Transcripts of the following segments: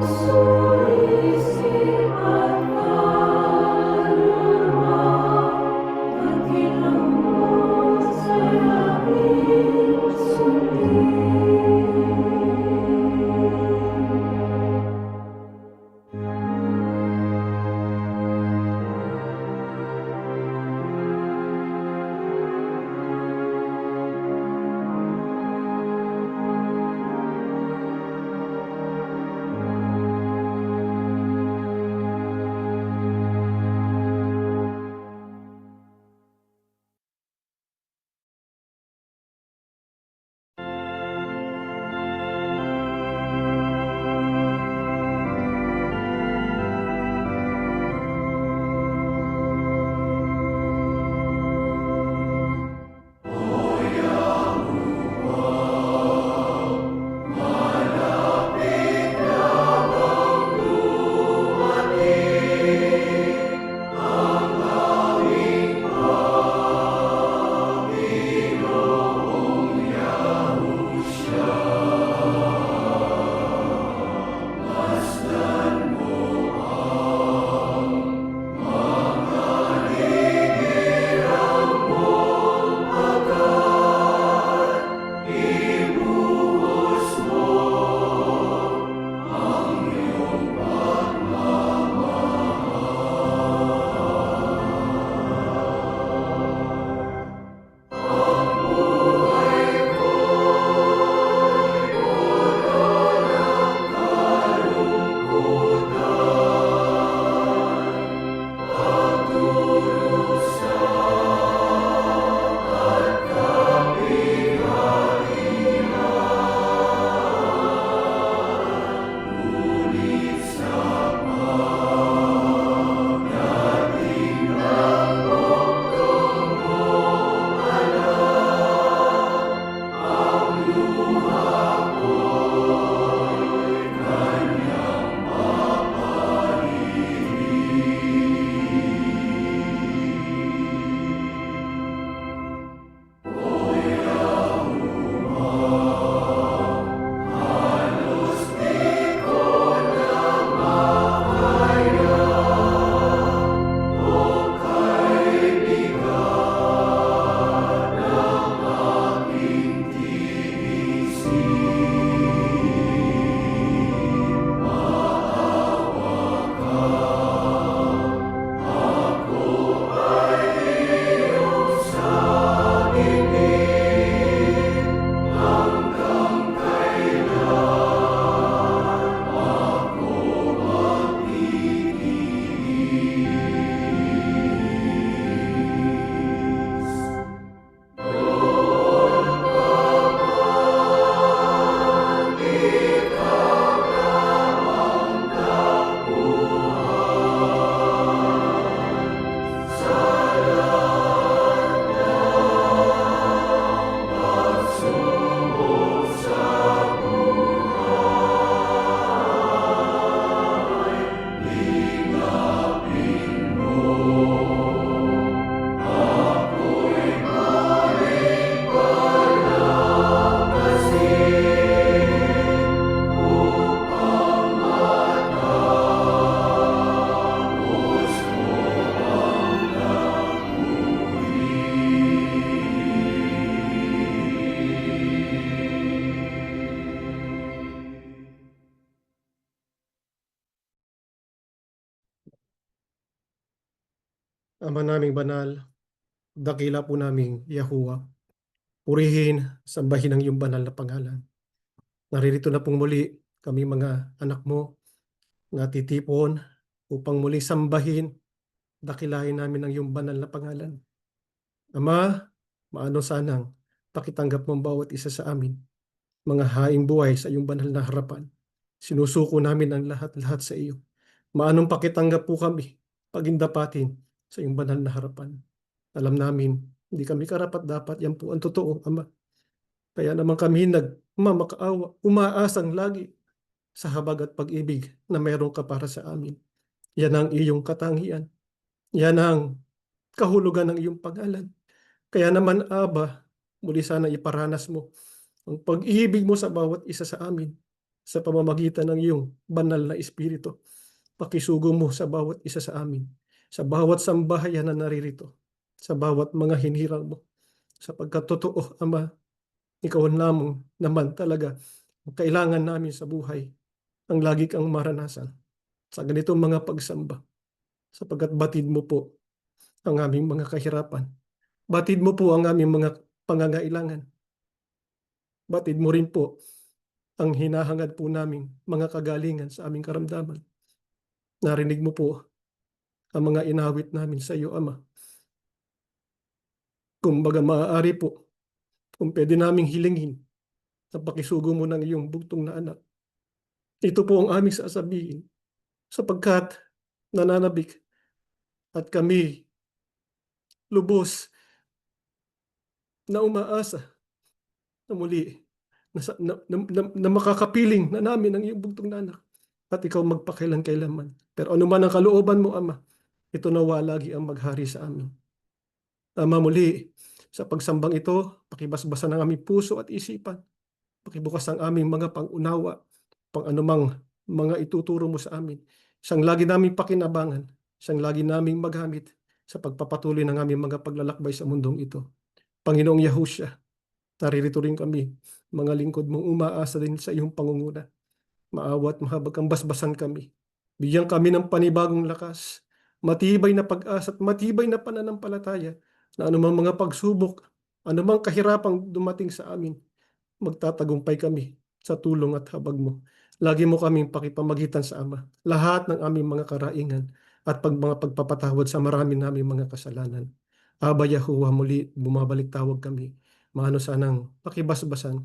Sorry. Ama naming banal, dakila po naming Yahuwah. Purihin, sambahin ang iyong banal na pangalan. Naririto na pong muli kami mga anak mo natitipon upang muli sambahin, dakilahin namin ang iyong banal na pangalan. Ama, maano sanang pakitanggap mo ang bawat isa sa amin, mga haing buhay sa iyong banal na harapan. Sinusuko namin ang lahat-lahat sa iyo. Maanong pakitanggap po kami, pagindapatin sa iyong banal na harapan. Alam namin, hindi kami karapat-dapat. Yan po ang totoo, Ama. Kaya naman kami nagmamakaawa, umaasang lagi sa habag at pag-ibig na meron ka para sa amin. Yan ang iyong katangian. Yan ang kahulugan ng iyong pangalan. Kaya naman, Aba, muli sana iparanas mo ang pag-ibig mo sa bawat isa sa amin sa pamamagitan ng iyong banal na Espiritu. Pakisugo mo sa bawat isa sa amin, sa bawat sambahayan na naririto, sa bawat mga hinirang mo. Sapagkat totoo, Ama, ikaw lamang naman talaga ang kailangan namin sa buhay, ang lagi kang maranasan sa ganitong mga pagsamba. Sapagkat batid mo po ang aming mga kahirapan. Batid mo po ang aming mga pangangailangan. Batid mo rin po ang hinahangad po naming mga kagalingan sa aming karamdaman. Narinig mo po ang mga inawit namin sa iyo, Ama. Kung baga maaari po, kung pwede naming hilingin sa pakisugo mo ng iyong bugtong na anak. Ito po ang aming sasabihin sapagkat nananabik at kami lubos na umaasa na muli na makakapiling na namin ang iyong bugtong na anak at ikaw magpakailan-kailanman. Pero anuman ang kalooban mo, Ama, ito nawa lagi ang maghari sa amin. Ama, muli, sa pagsambang ito, pakibasbasan ang aming puso at isipan. Pakibukas ang aming mga pangunawa, pang anumang mga ituturo mo sa amin. Siyang lagi naming pakinabangan, siyang lagi naming maghamit sa pagpapatuloy ng aming mga paglalakbay sa mundong ito. Panginoong Yahushua, naririto rin kami, mga lingkod mong umaasa din sa iyong pangunguna. Maawat mahabag kang basbasan kami. Bigyan kami ng panibagong lakas, matibay na pag-asa at matibay na pananampalataya na anumang mga pagsubok, anumang kahirapang dumating sa amin, magtatagumpay kami sa tulong at habag mo. Lagi mo kaming pakipamagitan sa Ama. Lahat ng aming mga karaingan at mga pagpapatawad sa marami naming mga kasalanan. Aba Yahuwah, muli bumabalik tawag kami. Maano sanang pakibasbasan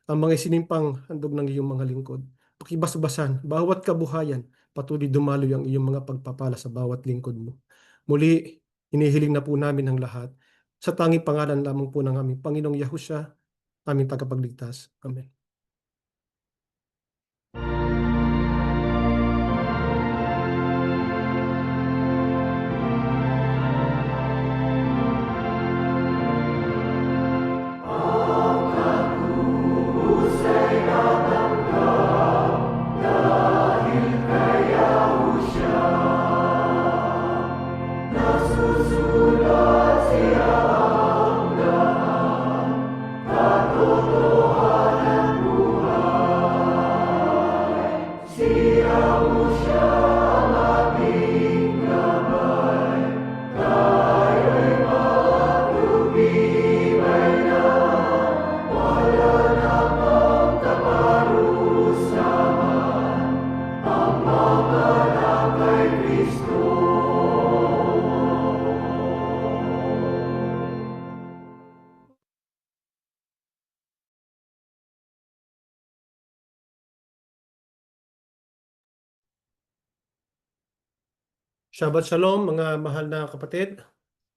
ang mga isinimpang handog ng iyong mga lingkod. Pakibasbasan bawat kabuhayan, patuloy dumaloy ang iyong mga pagpapala sa bawat lingkod mo. Muli, inihiling na po namin ang lahat sa tanging pangalan lamang po ng aming Panginoong Yahushua, aming tagapagligtas. Amen. Shabbat Shalom mga mahal na kapatid.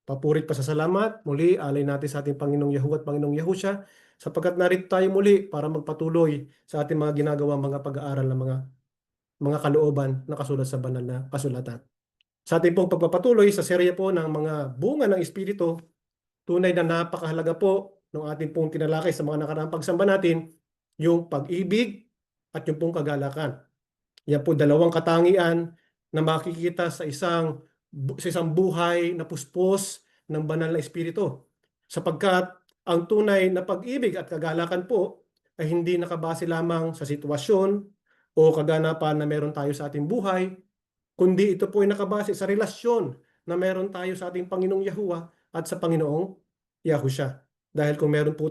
Papurit pa sa salamat. Muli, alay natin sa ating Panginoong Yahuwah at Panginoong Yahusha sapagkat narito tayo muli para magpatuloy sa ating mga ginagawa mga pag-aaral ng mga kalooban na kasulat sa banal na kasulatan. Sa ating pong pagpapatuloy sa serye po ng mga bunga ng Espiritu, tunay na napakahalaga po ng ating pong tinalakay sa mga nakaraang pagsamba natin, yung pag-ibig at yung pong kagalakan. Yan po dalawang katangian na makikita sa isang buhay na puspos ng banal na espiritu. Sapagkat ang tunay na pag-ibig at kagalakan po ay hindi nakabase lamang sa sitwasyon o kaganapan na meron tayo sa ating buhay, kundi ito po ay nakabase sa relasyon na meron tayo sa ating Panginoong Yahuwah at sa Panginoong Yahusha. Dahil kung meron po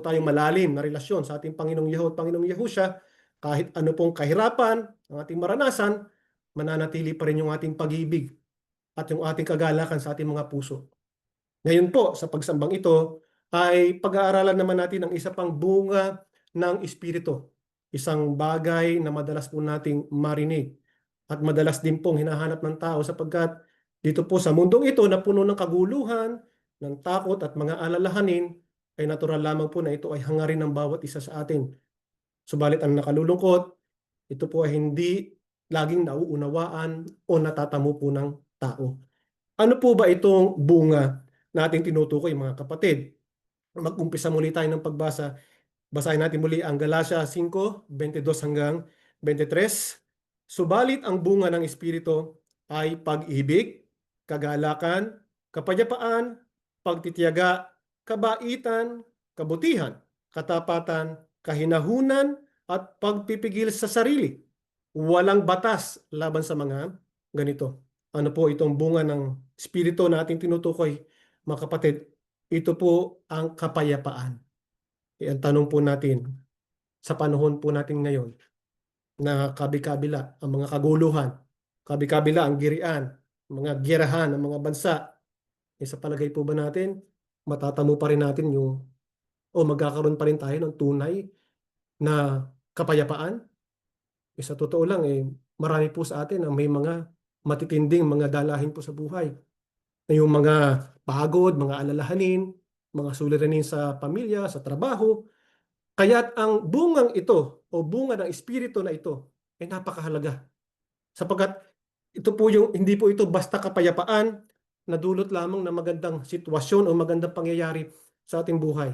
tayong malalim na relasyon sa ating Panginoong Yahuwah at Panginoong Yahusha, kahit ano pong kahirapan ang ating maranasan, mananatili pa rin yung ating pag-ibig at yung ating kagalakan sa ating mga puso. Ngayon po, sa pagsambang ito, ay pag-aaralan naman natin ang isa pang bunga ng Espiritu. Isang bagay na madalas po nating marinig at madalas din pong hinahanap ng tao sapagkat dito po sa mundong ito na puno ng kaguluhan, ng takot at mga alalahanin, ay natural lamang po na ito ay hangarin ng bawat isa sa atin. Subalit ang nakalulungkot, ito po ay hindi laging nauunawaan o natatamo po ng tao. Ano po ba itong bunga na ating tinutukoy, mga kapatid? Mag-umpisa muli tayo ng pagbasa. Basahin natin muli ang Galatia 5:22 hanggang 23. Subalit ang bunga ng Espiritu ay pag-ibig, kagalakan, kapayapaan, pagtitiyaga, kabaitan, kabutihan, katapatan, kahinahunan, at pagpipigil sa sarili. Walang batas laban sa mga ganito. Ano po itong bunga ng Espiritu na ating tinutukoy, mga kapatid? Ito po ang kapayapaan. Ang tanong po natin, sa panahon po natin ngayon, na kabi-kabila ang mga kaguluhan, kabi-kabila ang girian, mga giyerahan ng mga bansa, sa palagay po ba natin, matatamo pa rin natin o magkakaroon pa rin tayo ng tunay na kapayapaan? Sa totoo lang, marami po sa atin ang may mga matitinding mga dalahin po sa buhay. Yung mga pagod, mga alalahanin, mga suliranin sa pamilya, sa trabaho. Kaya't ang bungang ito o bunga ng Espiritu na ito ay napakahalaga. Sapagkat ito po hindi po ito basta kapayapaan na dulot lamang ng magandang sitwasyon o magandang pangyayari sa ating buhay.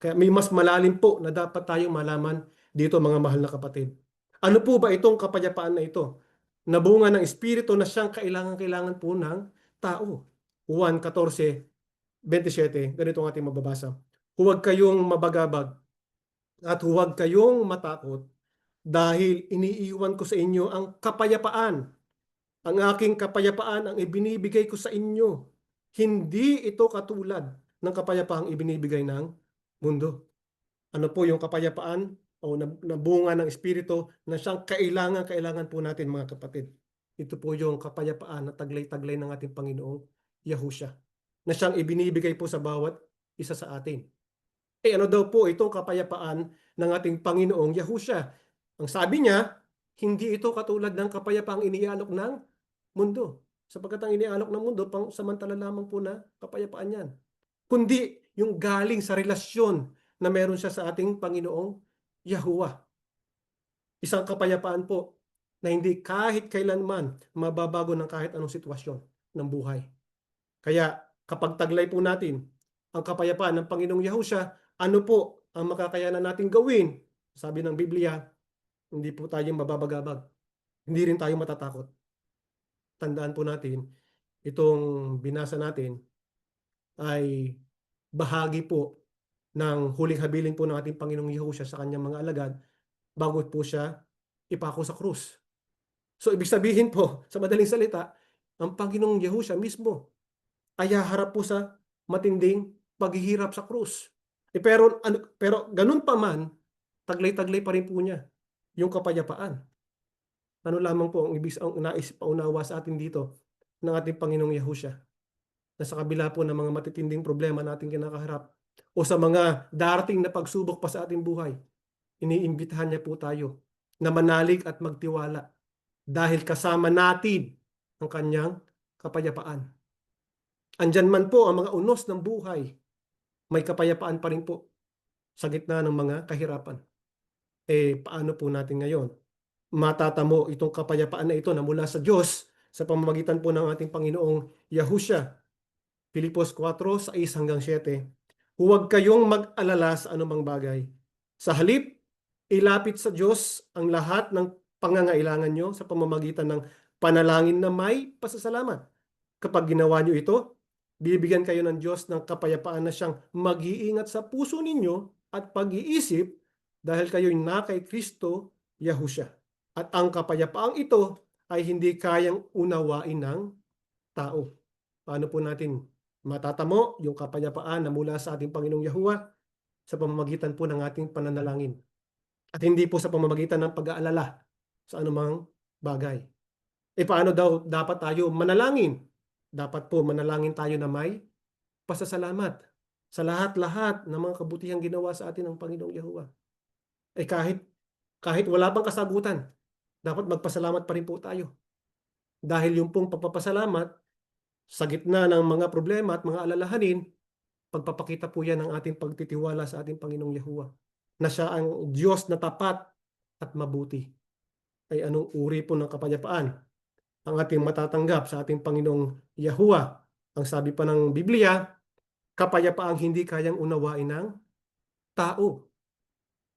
Kaya may mas malalim po na dapat tayong malaman dito, mga mahal na kapatid. Ano po ba itong kapayapaan na ito? Na bunga ng Espiritu na siyang kailangan po ng tao. Juan 14:27, ganito ang ating mababasa. Huwag kayong mabagabag at huwag kayong matakot dahil iniiwan ko sa inyo ang kapayapaan. Ang aking kapayapaan ang ibinibigay ko sa inyo. Hindi ito katulad ng kapayapaang ibinibigay ng mundo. Ano po yung kapayapaan o nabunga ng Espiritu na siyang kailangan po natin, mga kapatid? Ito po yung kapayapaan na taglay-taglay ng ating Panginoong Yahusha na siyang ibinibigay po sa bawat isa sa atin. Ano daw po itong kapayapaan ng ating Panginoong Yahusha? Ang sabi niya, hindi ito katulad ng kapayapaang inialok ng mundo. Sapagkat ang inialok ng mundo, pang samantala lamang po na kapayapaan yan. Kundi yung galing sa relasyon na meron siya sa ating Panginoong Yahuwah. Isang kapayapaan po na hindi kahit kailanman mababago ng kahit anong sitwasyon ng buhay. Kaya kapag taglay po natin ang kapayapaan ng Panginoong Yahusha, ano po ang makakayanan natin gawin? Sabi ng Biblia, hindi po tayo mababagabag. Hindi rin tayo matatakot. Tandaan po natin, itong binasa natin ay bahagi po ng huling habilin po ng ating Panginoong Yahusha sa kanyang mga alagad bago po siya ipako sa krus. So ibig sabihin po, sa madaling salita, ang Panginoong Yahusha mismo ay haharap po sa matinding paghihirap sa krus. Pero ganun pa man, taglay-taglay pa rin po niya yung kapayapaan. Ano lamang po ang nais paunawa sa atin dito ng ating Panginoong Yahusha, na sa kabila po ng mga matitinding problema nating kinakaharap o sa mga darating na pagsubok pa sa ating buhay, iniimbitahan niya po tayo na manalig at magtiwala dahil kasama natin ang kanyang kapayapaan. Andyan man po ang mga unos ng buhay, may kapayapaan pa rin po sa gitna ng mga kahirapan. Paano po natin ngayon matatamo itong kapayapaan na ito na mula sa Diyos sa pamamagitan po ng ating Panginoong Yahusha? Filipos 4:6 hanggang 7. Huwag kayong mag-alala sa anumang bagay. Sa halip, ilapit sa Diyos ang lahat ng pangangailangan nyo sa pamamagitan ng panalangin na may pasasalamat. Kapag ginawa nyo ito, bibigyan kayo ng Diyos ng kapayapaan na siyang mag-iingat sa puso ninyo at pag-iisip dahil kayo'y na kay Kristo Yahusha. At ang kapayapaang ito ay hindi kayang unawain ng tao. Paano po natin matatamo yung kapayapaan na mula sa ating Panginoong Yahuwah? Sa pamamagitan po ng ating pananalangin. At hindi po sa pamamagitan ng pag-aalala sa anumang bagay. Paano daw dapat tayo manalangin? Dapat po manalangin tayo na may pasasalamat sa lahat-lahat ng mga kabutihang ginawa sa atin ng Panginoong Yahuwah. Kahit wala pang kasagutan, dapat magpasalamat pa rin po tayo. Dahil yung pong pagpapasalamat sa gitna ng mga problema at mga alalahanin, pagpapakita po yan ng ating pagtitiwala sa ating Panginoong Yahuwah na siya ang Diyos na tapat at mabuti. Ay anong uri po ng kapayapaan ang ating matatanggap sa ating Panginoong Yahuwah? Ang sabi pa ng Biblia, kapayapaang hindi kayang unawain ng tao.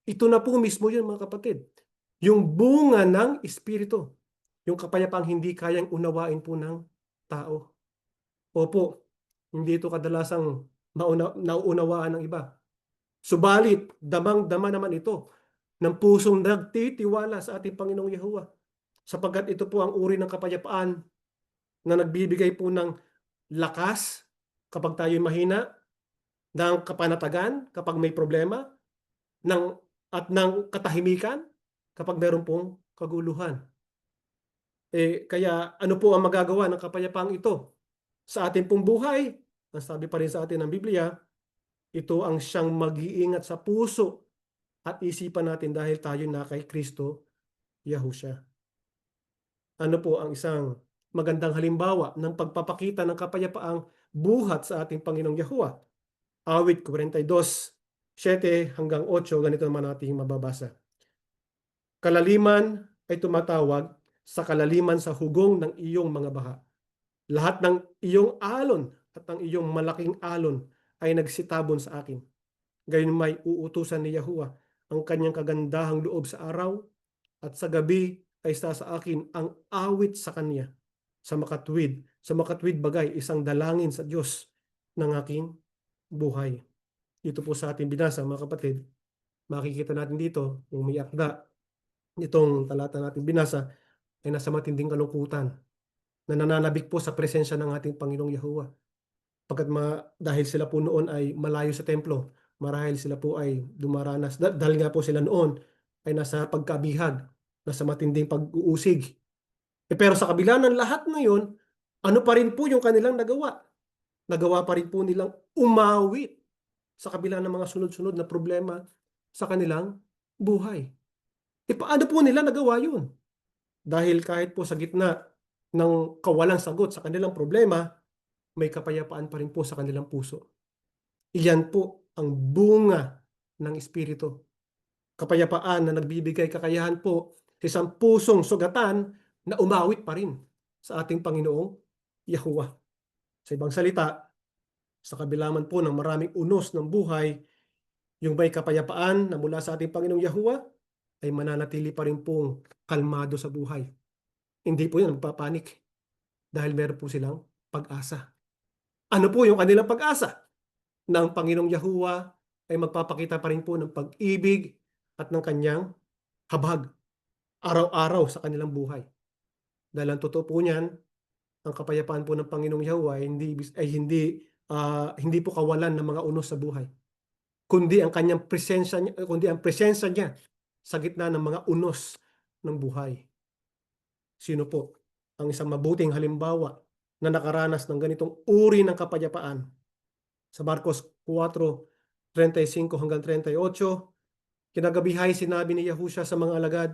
Ito na po mismo yun, mga kapatid. Yung bunga ng Espiritu. Yung kapayapaang hindi kayang unawain po ng tao. Opo, hindi ito kadalasang nauunawaan ng iba. Subalit, damang-dama naman ito ng pusong nagtitiwala sa ating Panginoong Yahuwah. Sapagkat ito po ang uri ng kapayapaan na nagbibigay po ng lakas kapag tayo'y mahina, ng kapanatagan kapag may problema, at ng katahimikan kapag meron pong kaguluhan. Kaya ano po ang magagawa ng kapayapaang ito sa ating pong buhay? Ang sabi pa rin sa atin ng Biblia, ito ang siyang mag-iingat sa puso at isipan natin dahil tayo na kay Kristo Yahushua. Ano po ang isang magandang halimbawa ng pagpapakita ng kapayapaang buhat sa ating Panginoong Yahuwah? Awit 42:7 hanggang 8, ganito naman natin mababasa. Kalaliman ay tumatawag sa kalaliman sa hugong ng iyong mga baha. Lahat ng iyong alon at ng iyong malaking alon ay nagsitabon sa akin. Gayon may uutusan ni Yahuwah ang kanyang kagandahang loob sa araw, at sa gabi ay sa akin ang awit sa kanya. Sa makatwid bagay, isang dalangin sa Diyos ng aking buhay. Dito po sa ating binasa, mga kapatid, makikita natin dito, yung may akda, itong talata natin binasa, ay nasa matinding kalungkutan na nananabik po sa presensya ng ating Panginoong Yahuwah. Dahil sila po noon ay malayo sa templo, marahil sila po ay dumaranas, dahil nga po sila noon ay nasa pagkabihag, nasa matinding pag-uusig. Pero sa kabila ng lahat na yun, ano pa rin po yung kanilang nagawa? Nagawa pa rin po nilang umawit sa kabila ng mga sunod-sunod na problema sa kanilang buhay. Paano po nila nagawa yun? Dahil kahit po sa gitna ng kawalang sagot sa kanilang problema, may kapayapaan pa rin po sa kanilang puso. Iyan po ang bunga ng Espiritu. Kapayapaan na nagbibigay kakayahan po sa isang pusong sugatan na umawit pa rin sa ating Panginoong Yahuwah. Sa ibang salita, sa kabila man po ng maraming unos ng buhay, yung may kapayapaan na mula sa ating Panginoong Yahuwah ay mananatili pa rin pong kalmado sa buhay. Hindi po yan magpapanik dahil meron po silang pag-asa. Ano po yung kanilang pag-asa? Na ang Panginoong Yahuwah ay magpapakita pa rin po ng pag-ibig at ng kanyang habag araw-araw sa kanilang buhay. Dahil ang totoo po niyan, ang kapayapaan po ng Panginoong Yahuwah hindi po kawalan ng mga unos sa buhay, kundi ang kanyang presensya niya, sa gitna ng mga unos ng buhay. Sino po ang isang mabuting halimbawa na nakaranas ng ganitong uri ng kapayapaan? Sa Marcos 4:35 hanggang 38, kinagabihay sinabi ni Yahushua sa mga alagad,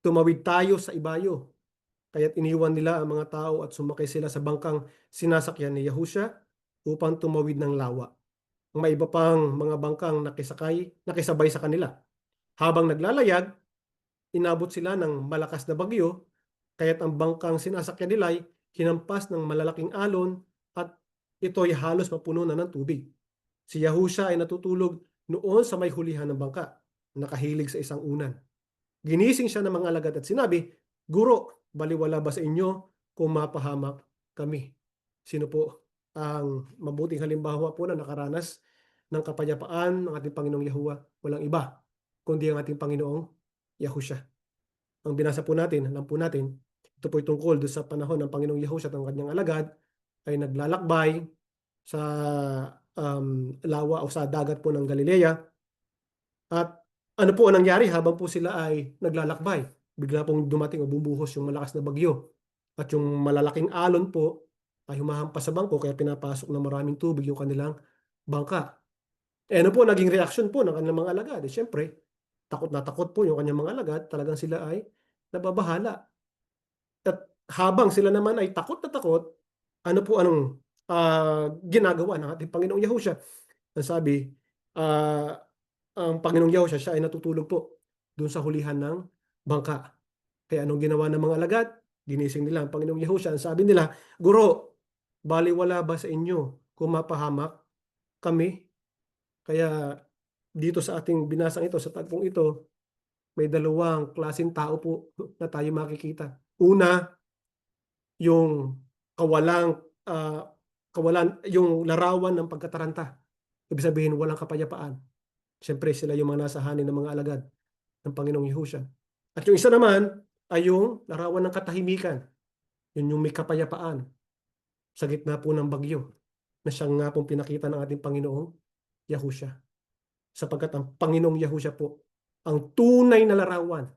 tumawid tayo sa ibayo. Kaya't iniwan nila ang mga tao at sumakay sila sa bangkang sinasakyan ni Yahushua upang tumawid ng lawa. May iba pang mga bangkang nakisabay sa kanila. Habang naglalayag, inabot sila ng malakas na bagyo, kaya't ang bangkang sinasakyan nila ay hinampas ng malalaking alon at ito'y halos mapuno na ng tubig. Si Yahushua ay natutulog noon sa may hulihan ng bangka, nakahilig sa isang unan. Ginising siya ng mga alagad at sinabi, Guro, baliwala ba sa inyo kung mapahamak kami? Sino po ang mabuting halimbawa po na nakaranas ng kapayapaan ng ating Panginoong Yahuwah? Walang iba kundi ang ating Panginoong Yahushua. Ang binasa po natin, alam po natin, Ito po tungkol doon sa panahon ng Panginoong Yahushua at ang kanyang alagad ay naglalakbay sa lawa o sa dagat po ng Galilea. At ano po ang nangyari habang po sila ay naglalakbay? Bigla pong dumating o bumuhos yung malakas na bagyo. At yung malalaking alon po ay humahampas sa bangko kaya pinapasok ng maraming tubig yung kanilang bangka. Eh ano po naging reaksyon po ng kanilang mga alagad? Siyempre, takot na takot po yung kanyang mga alagad. Talagang sila ay nababahala. At habang sila naman ay takot na takot, ano po anong ginagawa ng ating Panginoong Yahushua? Ang sabi, ah, ang Panginoong Yahushua siya ay natutulog po doon sa hulihan ng bangka. Kaya anong ginawa ng mga alagad? Ginising nila ang Panginoong Yahushua. Ang sabi nila, Guro, baliwala ba sa inyo kung mapahamak kami? Kaya dito sa ating binasang ito, sa tagpong ito, may dalawang klaseng tao po na tayo makikita. Una, yung kawalang yung larawan ng pagkataranta. Ibig sabihin walang kapayapaan. Siyempre sila yung mga nasa hanin ng mga alagad ng Panginoong Yahushua. At yung isa naman ay yung larawan ng katahimikan. Yun yung may kapayapaan sa gitna po ng bagyo na siyang nga pong pinakita ng ating Panginoong Yahushua. Sapagkat ang Panginoong Yahushua po ang tunay na larawan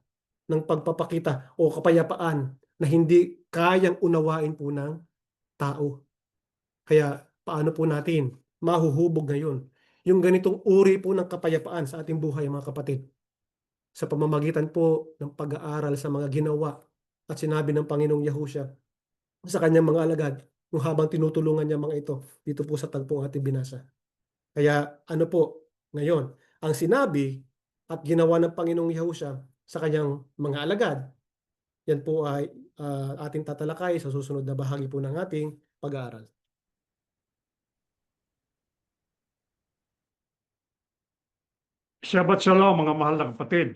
ng pagpapakita o kapayapaan na hindi kayang unawain po ng tao. Kaya paano po natin mahuhubog ngayon yung ganitong uri po ng kapayapaan sa ating buhay, mga kapatid? Sa pamamagitan po ng pag-aaral sa mga ginawa at sinabi ng Panginoong Yahushua sa kanyang mga alagad kung habang tinutulungan niya mga ito dito po sa tagpong ating binasa. Kaya ano po ngayon, ang sinabi at ginawa ng Panginoong Yahushua sa kanyang mga alagad, yan po ay ating tatalakay sa susunod na bahagi po ng ating pag-aaral. Shabbat Shalom mga mahal na kapatid.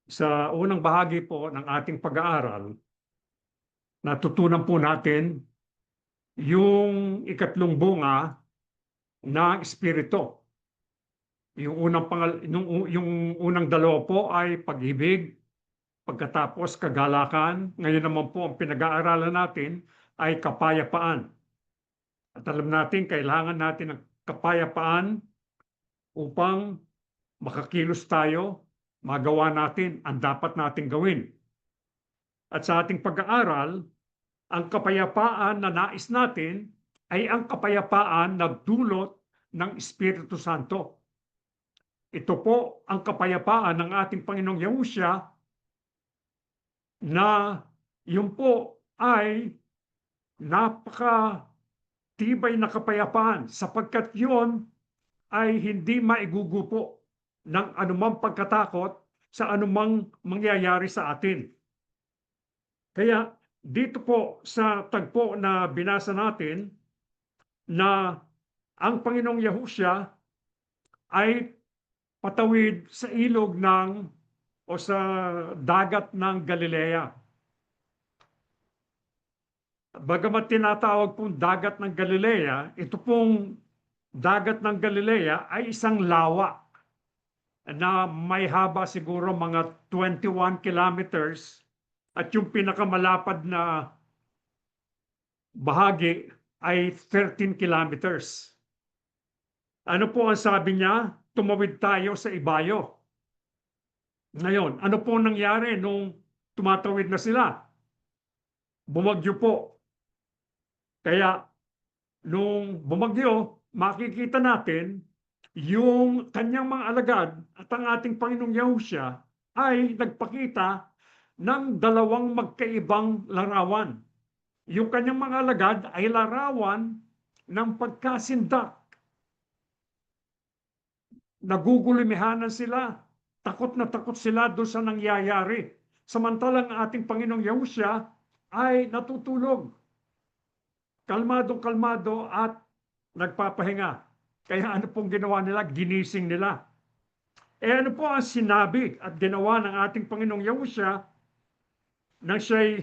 Sa unang bahagi po ng ating pag-aaral, natutunan po natin yung ikatlong bunga ng Espiritu. Yung unang dalawa po ay pag-ibig, pagkatapos kagalakan. Ngayon naman po ang pinag-aaralan natin ay kapayapaan. At alam natin, kailangan natin ng kapayapaan upang makakilos tayo, magawa natin ang dapat nating gawin. At sa ating pag-aaral, ang kapayapaan na nais natin ay ang kapayapaan na dulot ng Espiritu Santo. Ito po ang kapayapaan ng ating Panginoong Yahushua na yun po ay napaka-tibay na kapayapaan sapagkat yun ay hindi maigugupo ng anumang pagkatakot sa anumang mangyayari sa atin. Kaya dito po sa tagpo na binasa natin na ang Panginoong Yahushua ay patawid sa ilog o sa dagat ng Galilea. Bagamat tinatawag pong dagat ng Galilea, ito pong dagat ng Galilea ay isang lawa na may haba siguro mga 21 kilometers at yung pinakamalapad na bahagi ay 13 kilometers. Ano po ang sabi niya? Tumawid tayo sa ibayo. Ngayon, ano po nangyari nung tumatawid na sila? Bumagyo po. Kaya nung bumagyo, makikita natin yung kanyang mga alagad at ang ating Panginoong Yahushua ay nagpakita ng dalawang magkaibang larawan. Yung kanyang mga alagad ay larawan ng pagkasindak. Nagugulumihanan sila. Takot na takot sila doon sa nangyayari. Samantalang ating Panginoong Yahushua ay natutulog. Kalmadong-kalmado at nagpapahinga. Kaya ano pong ginawa nila? Ginising nila. Ano po ang sinabi at ginawa ng ating Panginoong Yahushua nang siya'y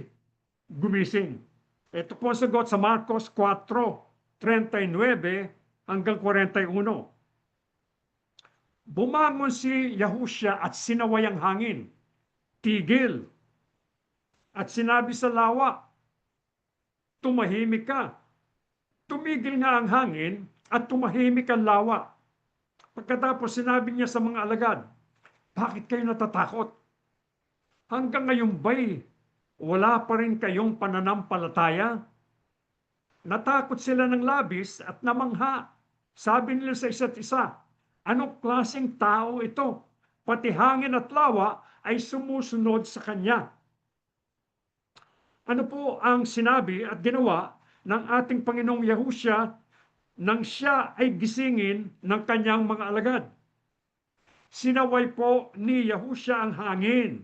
gumising? Ito po ang sagot sa Marcos 4:39 hanggang 41. Bumangon si Yahushua at sinaway ang hangin. Tigil. At sinabi sa lawa, tumahimik ka. Tumigil nga ang hangin at tumahimik ang lawa. Pagkatapos sinabi niya sa mga alagad, bakit kayo natatakot? Hanggang ngayon ba'y wala pa rin kayong pananampalataya? Natakot sila ng labis at namangha. Sabi nila sa isa't isa, anong klaseng tao ito? Pati hangin at lawa ay sumusunod sa kanya. Ano po ang sinabi at ginawa ng ating Panginoong Yahusya nang siya ay gisingin ng kanyang mga alagad? Sinaway po ni Yahusya ang hangin.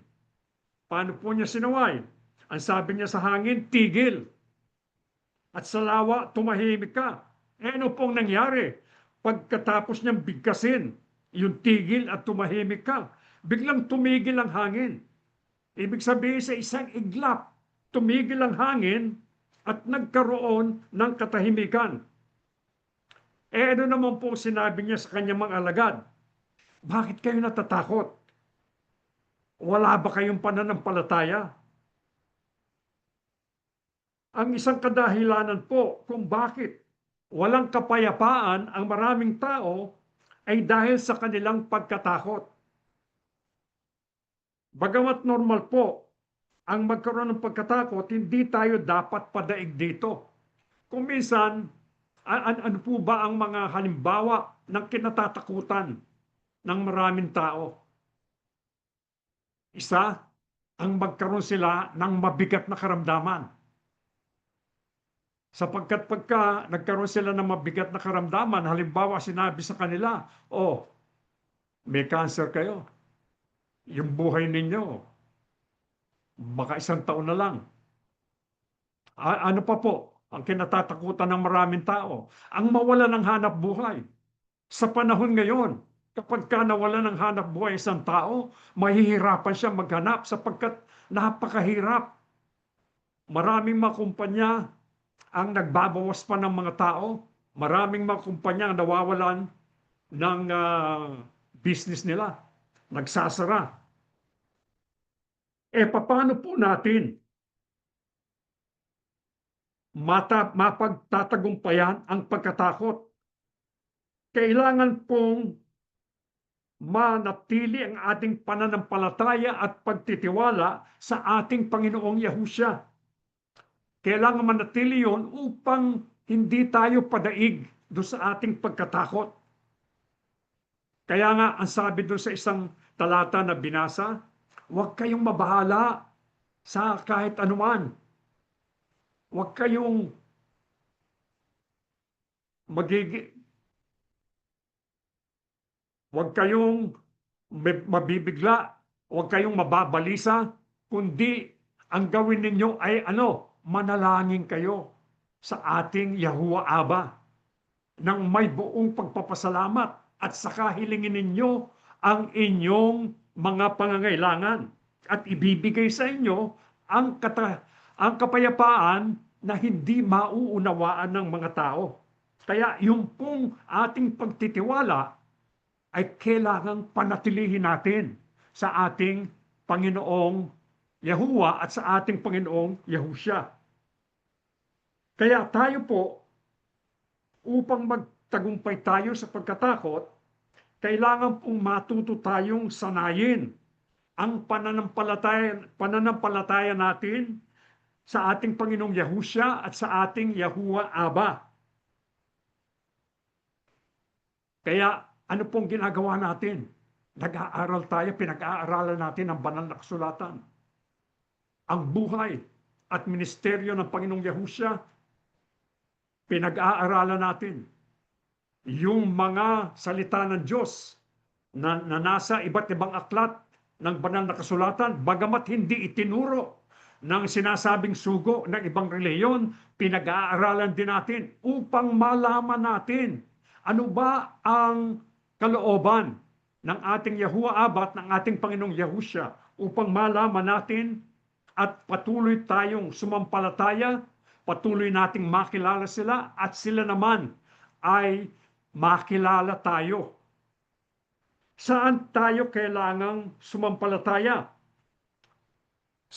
Paano po niya sinaway? Ang sabi niya sa hangin, tigil. At sa lawa, tumahimik ka. Ano pong nangyari? Pagkatapos niyang bigkasin yung tigil at tumahimik ka, biglang tumigil ang hangin. Ibig sabihin sa isang iglap, tumigil ang hangin at nagkaroon ng katahimikan. Ano naman po sinabi niya sa kanyang mga alagad? Bakit kayo natatakot? Wala ba kayong pananampalataya? Ang isang kadahilanan po kung bakit walang kapayapaan ang maraming tao ay dahil sa kanilang pagkatakot. Bagamat normal po ang magkaroon ng pagkatakot, hindi tayo dapat padaig dito. Kung minsan, ano po ba ang mga halimbawa ng kinatatakutan ng maraming tao? Isa, ang magkaroon sila ng mabigat na karamdaman. Sapagkat pagka nagkaroon sila ng mabigat na karamdaman, halimbawa sinabi sa kanila, oh, may cancer kayo. Yung buhay ninyo, baka 1 taon na lang. Ano pa po ang kinatatakutan ng maraming tao? Ang mawala ng hanap buhay. Sa panahon ngayon, kapag ka nawala ng hanap buhay isang tao, mahihirapan siya maghanap sapagkat napakahirap. Maraming mga kumpanya ang nagbabawas pa ng mga tao. Maraming mga kumpanya ang nawawalan ng business nila. Nagsasara. Paano po natin mapagtatagumpayan ang pagkatakot? Kailangan pong manatili ang ating pananampalataya at pagtitiwala sa ating Panginoong Yahusya. Kailangan manatili yon upang hindi tayo padaig doon sa ating pagkatakot. Kaya nga, ang sabi doon sa isang talata na binasa, huwag kayong mabahala sa kahit anuman. Huwag kayong huwag kayong mabibigla, huwag kayong mababalisa, kundi ang gawin ninyo ay manalangin kayo sa ating Yahuwah Aba nang may buong pagpapasalamat at saka hilingin ninyo ang inyong mga pangangailangan at ibibigay sa inyo ang kapayapaan na hindi mauunawaan ng mga tao. Kaya yung pong ating pagtitiwala ay kailangang panatilihin natin sa ating Panginoong Yahuwah at sa ating Panginoong Yahusya. Kaya tayo po, upang magtagumpay tayo sa pagkatakot, kailangan pong matuto tayong sanayin ang pananampalataya natin sa ating Panginoong Yahusya at sa ating Yahuwah Aba. Kaya ano pong ginagawa natin? Nag-aaral tayo, pinag-aaralan natin ang banal na kasulatan. Ang buhay at ministeryo ng Panginoong Yahusya, pinag-aaralan natin. Yung mga salita ng Diyos na nasa iba't ibang aklat ng banal na kasulatan, bagamat hindi itinuro ng sinasabing sugo ng ibang reliyon, pinag-aaralan din natin upang malaman natin ano ba ang kalooban ng ating Yahuwah Aba at ng ating Panginoong Yahusya, upang malaman natin at patuloy tayong sumampalataya, patuloy nating makilala sila at sila naman ay makilala tayo. Saan tayo kailangang sumampalataya?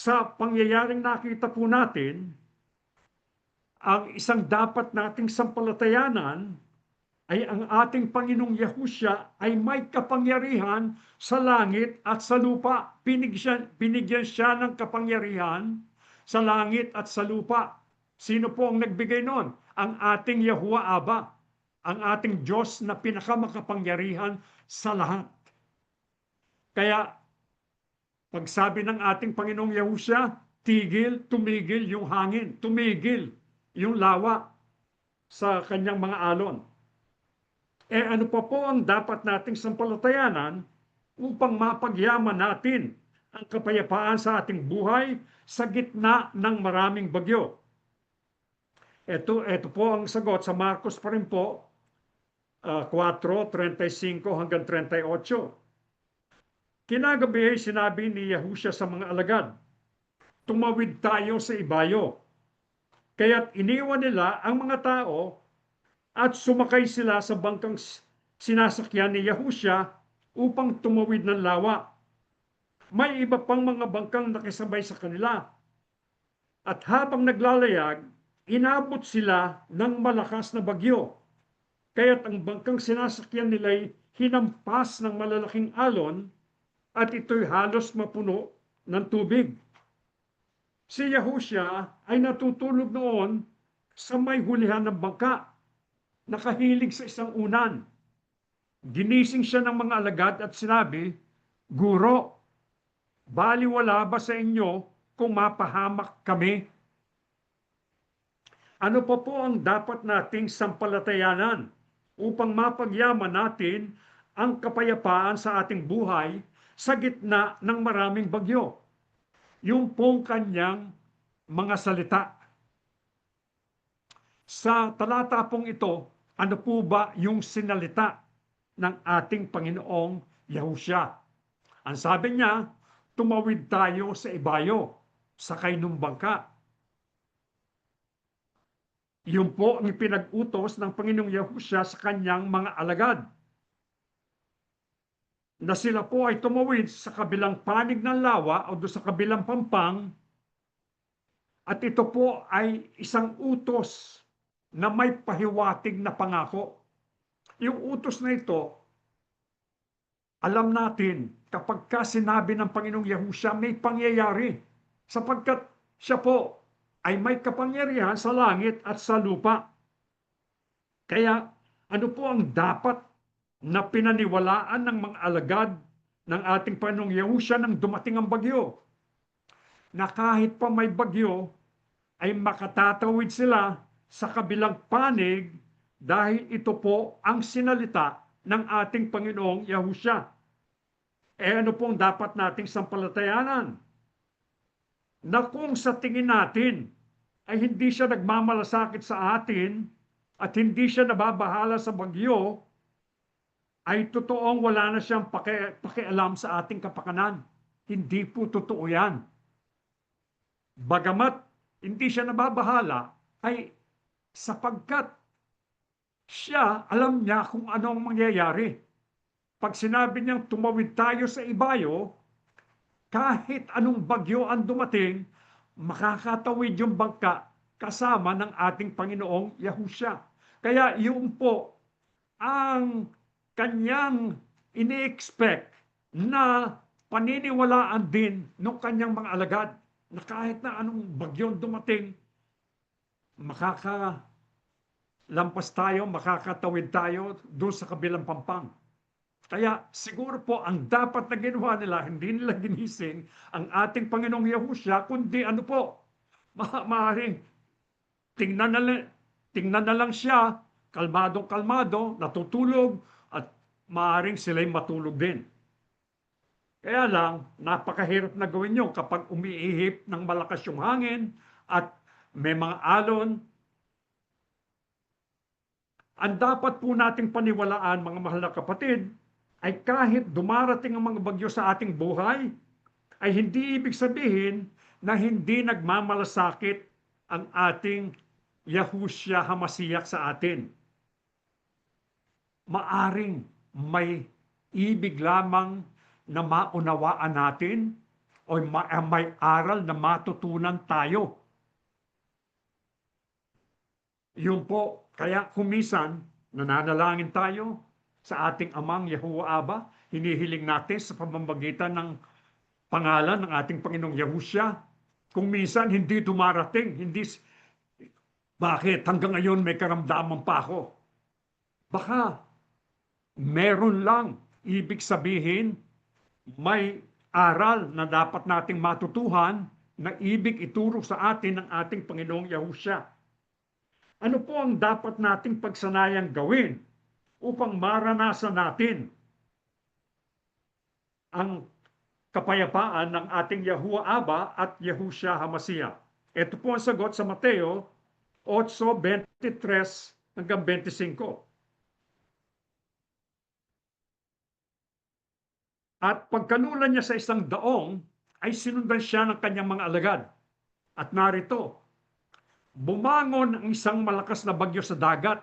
sa pangyayaring nakita po natin, ang isang dapat nating sampalatayanan ay ang ating Panginoong Yahusya ay may kapangyarihan sa langit at sa lupa. Binigyan siya ng kapangyarihan sa langit at sa lupa. Sino po ang nagbigay nun? Ang ating Yahuwah Aba, ang ating Diyos na pinakamakapangyarihan sa lahat. Kaya pag sabi ng ating Panginoong Yahusya, tumigil yung hangin, tumigil yung lawa sa kanyang mga alon. Ano pa po ang dapat nating sampalatayanan upang mapagyaman natin ang kapayapaan sa ating buhay sa gitna ng maraming bagyo? Ito po ang sagot sa Marcos pa rin po, 4:35 hanggang 38. Kinagabi sinabi ni Yahusya sa mga alagad, tumawid tayo sa ibayo. Kaya't iniwan nila ang mga tao at sumakay sila sa bangkang sinasakyan ni Yahusya upang tumawid ng lawa. May iba pang mga bangkang nakisabay sa kanila. At habang naglalayag, inabot sila ng malakas na bagyo. Kaya't ang bangkang sinasakyan nila'y hinampas ng malalaking alon at ito'y halos mapuno ng tubig. Si Yahusya ay natutulog noon sa may hulihan ng bangka, nakahilig sa isang unan. Ginising siya ng mga alagad at sinabi, Guro, baliwala ba sa inyo kung mapahamak kami? Ano pa po ang dapat nating sampalatayanan upang mapagyaman natin ang kapayapaan sa ating buhay sa gitna ng maraming bagyo? Yung pong kanyang mga salita. Sa talata pong ito, ano po ba yung sinalita ng ating Panginoong Yahusya? Ang sabi niya, tumawid tayo sa ibayo, sakay ng bangka. Yun po ang pinag-utos ng Panginoong Yahusya sa kanyang mga alagad. Na sila po ay tumawid sa kabilang panig ng lawa o sa kabilang pampang, at ito po ay isang utos na may pahiwatig na pangako. Yung utos na ito, alam natin kapag sinabi ng Panginoong Yahusya may pangyayari sapagkat siya po ay may kapangyarihan sa langit at sa lupa. Kaya ano po ang dapat na pinaniwalaan ng mga alagad ng ating Panginoong Yahusya nang dumating ang bagyo? Na kahit pa may bagyo, ay makatatawid sila sa kabilang panig dahil ito po ang sinalita ng ating Panginoong Yahusya. Ano pong dapat nating sampalatayanan? Na kung sa tingin natin ay hindi siya nagmamalasakit sa atin at hindi siya nababahala sa bagyo, ay totoong wala na siyang pakialam sa ating kapakanan. Hindi po totoo yan. Bagamat hindi siya nababahala, ay sapagkat siya alam niya kung ano ang mangyayari. Pag sinabi niyang tumawid tayo sa ibayo, kahit anong bagyo ang dumating, makakatawid yung bangka kasama ng ating Panginoong Yahusya. Kaya yun po ang kanyang ini-expect na paniniwalaan din ng kanyang mga alagad na kahit na anong bagyong dumating, makakalampas tayo, makakatawid tayo doon sa kabilang pampang. Kaya siguro po ang dapat na ginawa nila, hindi nila ginising ang ating Panginoong Yahusya, kundi ano po, maaaring tingnan na lang siya, kalmadong-kalmado, natutulog, at maaaring sila'y matulog din. Kaya lang, napakahirap na gawin nyo kapag umiihip ng malakas yung hangin at may mga alon. Ang dapat po nating paniwalaan, mga mahal na kapatid, ay kahit dumarating ang mga bagyo sa ating buhay, ay hindi ibig sabihin na hindi nagmamalasakit ang ating Yahusya Hamasiyak sa atin. Maaring may ibig lamang na maunawaan natin o may aral na matutunan tayo. Yun po, kaya kumisan, nananalangin tayo sa ating amang Yahuwah Aba, hinihiling natin sa pamamagitan ng pangalan ng ating Panginoong Yahusya. Kung minsan hindi dumarating, bakit? Hanggang ngayon may karamdaman pa ako. Baka meron lang, ibig sabihin, may aral na dapat nating matutuhan na ibig ituro sa atin ng ating Panginoong Yahusya. Ano po ang dapat nating pagsanayang gawin upang maranasan natin ang kapayapaan ng ating Yahuwah Aba at Yahusya HaMashiach? Ito po ang sagot sa Mateo 8:23 hanggang 25. At pagkanulan niya sa isang daong, ay sinundan siya ng kanyang mga alagad. At narito, bumangon ang isang malakas na bagyo sa dagat,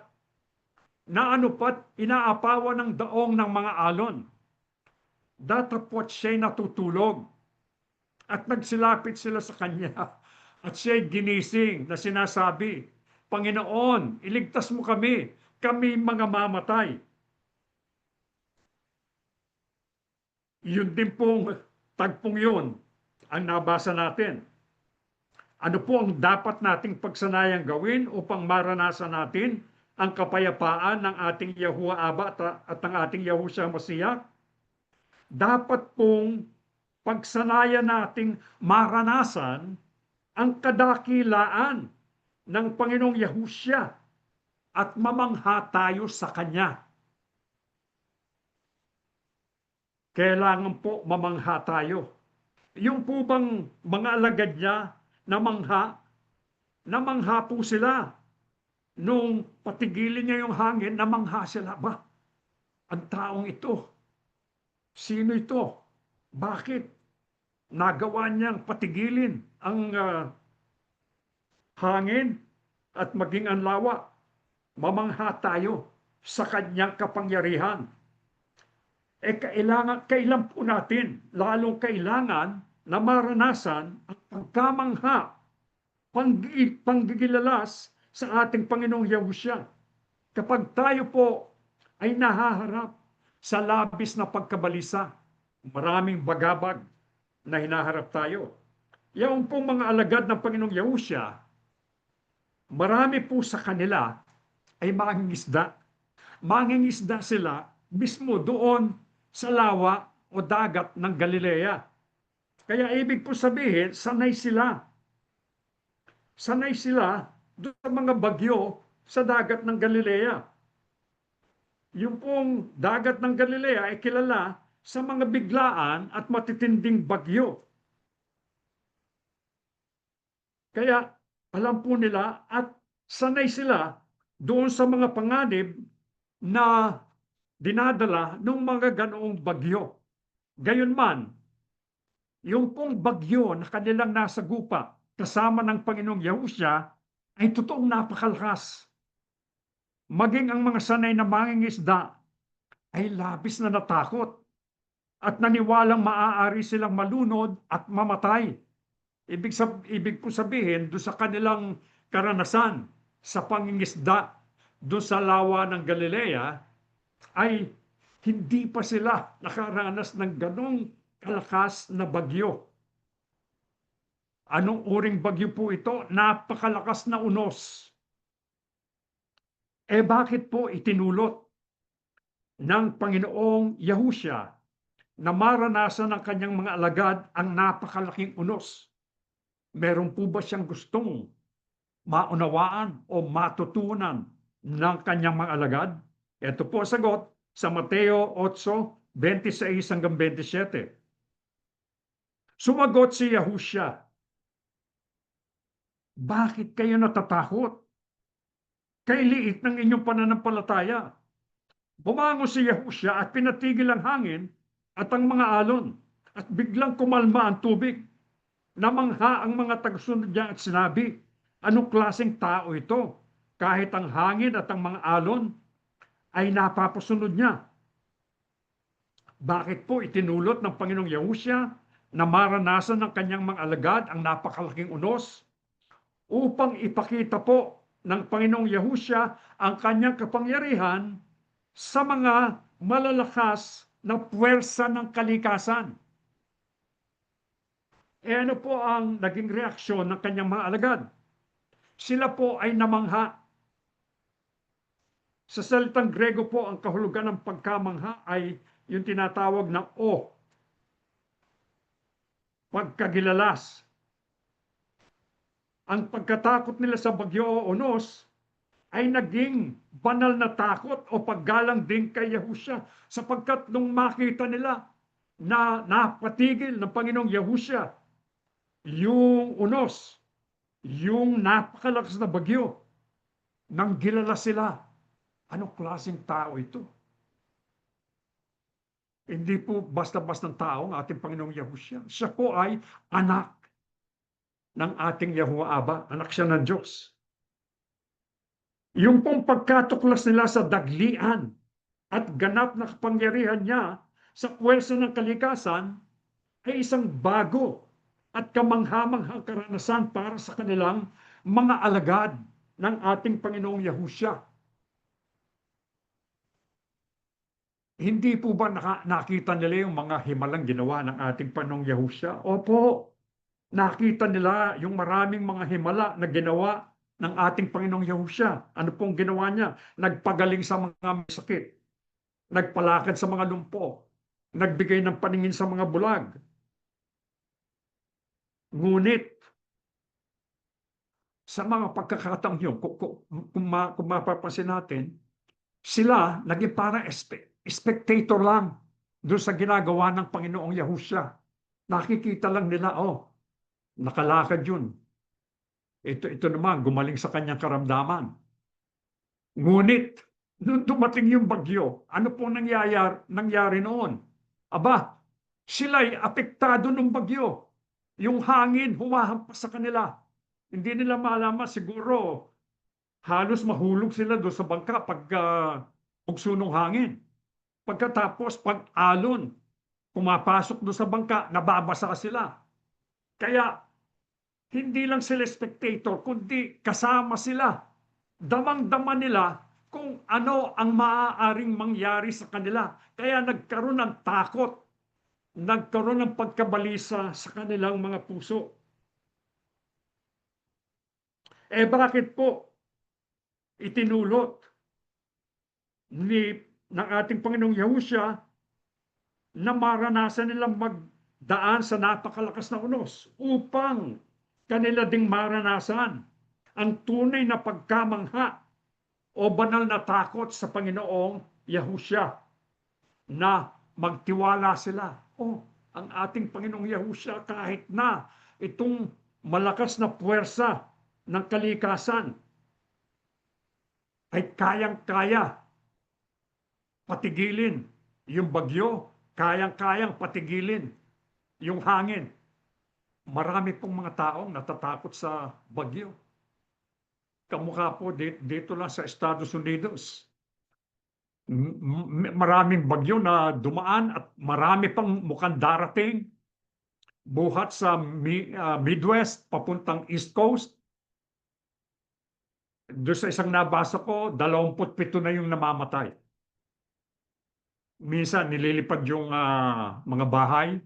na anupat inaapawan ng daong ng mga alon. Datapot siya'y natutulog, at nagsilapit sila sa kanya, at siya'y ginising na sinasabi, Panginoon, iligtas mo kami mga mamatay. Yun din pong tagpong yun ang nabasa natin. Ano po ang dapat nating pagsanayang gawin upang maranasan natin ang kapayapaan ng ating Yahuwah Aba at ng ating Yahusya HaMashiach? Dapat pong pagsanayan nating maranasan ang kadakilaan ng Panginoong Yahusya at mamangha tayo sa Kanya. Kailangan po mamangha tayo. Yung po bang mga alagad niya namangha po sila. Nung patigilin niya yung hangin, namangha sila. Ba, ang taong ito, sino ito? Bakit nagawa niyang patigilin ang hangin at maging ang lawa? Mamangha tayo sa kanyang kapangyarihan. Kailan po natin, lalong kailangan na maranasan ang pagkamangha, panggigilalas sa ating Panginoong Yahusya. Kapag tayo po ay nahaharap sa labis na pagkabalisa, maraming bagabag na hinaharap tayo. Yung pong mga alagad ng Panginoong Yahusya, marami po sa kanila ay mangingisda. Mangingisda sila mismo doon sa lawa o dagat ng Galilea. Kaya ibig po sabihin, sanay sila. Sanay sila doon sa mga bagyo sa dagat ng Galilea. Yung pong dagat ng Galilea ay kilala sa mga biglaan at matitinding bagyo. Kaya alam po nila at sanay sila doon sa mga panganib na dinadala ng mga ganoong bagyo. Gayunman, yung pong bagyo na kanilang nasagupa kasama ng Panginoong Yahusya ay totoong napakalakas. Maging ang mga sanay na mangingisda ay labis na natakot at naniwalang maaari silang malunod at mamatay. Ibig po sabihin, doon sa kanilang karanasan sa pangingisda doon sa lawa ng Galilea, ay hindi pa sila nakaranas ng ganong kalakas na bagyo. Anong uring bagyo po ito? Napakalakas na unos. Bakit po itinulot ng Panginoong Yahusya na maranasan ng kanyang mga alagad ang napakalaking unos? Meron po ba siyang gustong maunawaan o matutunan ng kanyang mga alagad? Ito po sagot sa Mateo 8:26 hanggang 27. Sumagot si Yahusya, bakit kayo natatakot? Kay liit ng inyong pananampalataya. Bumangon si Yahusya at pinatigil ang hangin at ang mga alon at biglang kumalma ang tubig. Namangha ang mga tagasunod niya at sinabi, anong klaseng tao ito? Kahit ang hangin at ang mga alon ay napapasunod niya. Bakit po itinulot ng Panginoong Yahusya na maranasan ng kanyang mga alagad ang napakalaking unos upang ipakita po ng Panginoong Yahusya ang kanyang kapangyarihan sa mga malalakas na puwersa ng kalikasan. Ano po ang naging reaksyon ng kanyang mga alagad? Sila po ay namangha. Sa salitang Grego po, ang kahulugan ng pagkamangha ay yung tinatawag na pagkagilalas. Ang pagkatakot nila sa bagyo o unos ay naging banal na takot o paggalang din kay Yahusya, sapagkat nung makita nila na napatigil ng Panginoong Yahusya yung unos, yung napakalakas na bagyo, nang gilala sila. Anong klaseng tao ito? Hindi po basta-bastang tao ang ating Panginoong Yahusya. Siya po ay anak ng ating Yahuwah Aba. Anak siya ng Diyos. Yung pong pagkatuklas nila sa daglian at ganap na kapangyarihan niya sa puwersa ng kalikasan ay isang bago at kamanghamanghang karanasan para sa kanilang mga alagad ng ating Panginoong Yahusya. Hindi po ba nakita nila yung mga himalang ginawa ng ating Panginoong Yahusya? Opo, nakita nila yung maraming mga himala na ginawa ng ating Panginoong Yahusya. Ano pong ginawa niya? Nagpagaling sa mga may sakit, nagpalakad sa mga lumpo, nagbigay ng paningin sa mga bulag. Ngunit, sa mga pagkakataong yun, kung mapapansin natin, sila naging parang spectator lang doon sa ginagawa ng Panginoong Yahusya. Nakikita lang nila, nakalakad yun. Ito naman, gumaling sa kanyang karamdaman. Ngunit, nung dumating yung bagyo, ano po nangyari noon? Aba, sila'y apektado ng bagyo. Yung hangin humahampas sa kanila. Hindi nila malaman, siguro halos mahulog sila doon sa bangka pag bugso ng hangin. Pagkatapos, pag alon, pumapasok doon sa bangka, nababasa sila. Kaya, hindi lang sila spectator, kundi kasama sila. Damang-dama nila kung ano ang maaaring mangyari sa kanila. Kaya nagkaroon ng takot, nagkaroon ng pagkabalisa sa kanilang mga puso. Bakit po itinulot ng ating Panginoong Yahusya na maranasan nilang magdaan sa napakalakas na unos upang kanila ding maranasan ang tunay na pagkamangha o banal na takot sa Panginoong Yahusya, na magtiwala sila. Ang ating Panginoong Yahusya, kahit na itong malakas na puwersa ng kalikasan ay kayang-kaya patigilin yung bagyo, kayang-kayang patigilin yung hangin. Marami pong mga taong natatakot sa bagyo. Kamukha po dito lang sa Estados Unidos. Maraming bagyo na dumaan at marami pang mukhang darating buhat sa Midwest papuntang East Coast. Doon sa isang nabasa ko, 27 na yung namamatay. Minsan nililipad yung mga bahay,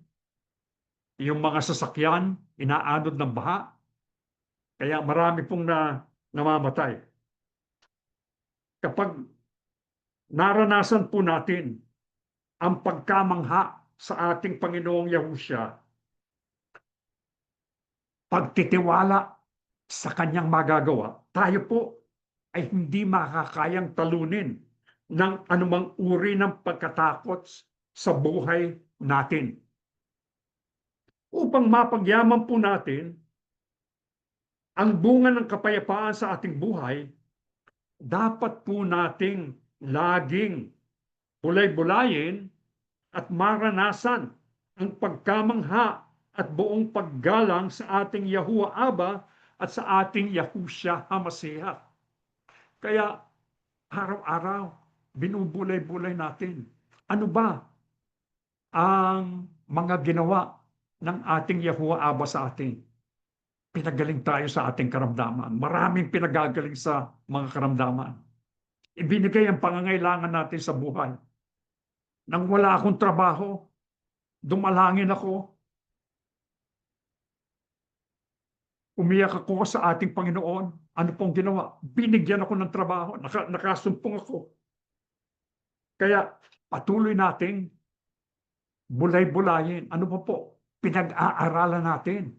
yung mga sasakyan, inaanod ng baha. Kaya marami pong namamatay. Kapag naranasan po natin ang pagkamangha sa ating Panginoong Yahusya, pagtitiwala sa kanyang magagawa, tayo po ay hindi makakayang talunin ng anumang uri ng pagkatakot sa buhay natin. Upang mapagyaman po natin ang bunga ng kapayapaan sa ating buhay, dapat po nating laging bulay-bulayin at maranasan ang pagkamangha at buong paggalang sa ating Yahuwah Aba at sa ating Yahusya HaMashiach. Kaya araw-araw, binubulay-bulay natin. Ano ba ang mga ginawa ng ating Yahuwah Abba sa atin. Pinagaling tayo sa ating karamdaman. Maraming pinagagaling sa mga karamdaman. Ibinigay ang pangangailangan natin sa buhay. Nang wala akong trabaho, dumalangin ako, umiyak ako sa ating Panginoon. Ano pong ginawa? Binigyan ako ng trabaho. Nakasumpong ako. Kaya patuloy nating bulay-bulayin. Ano pa po? Pinag-aaralan natin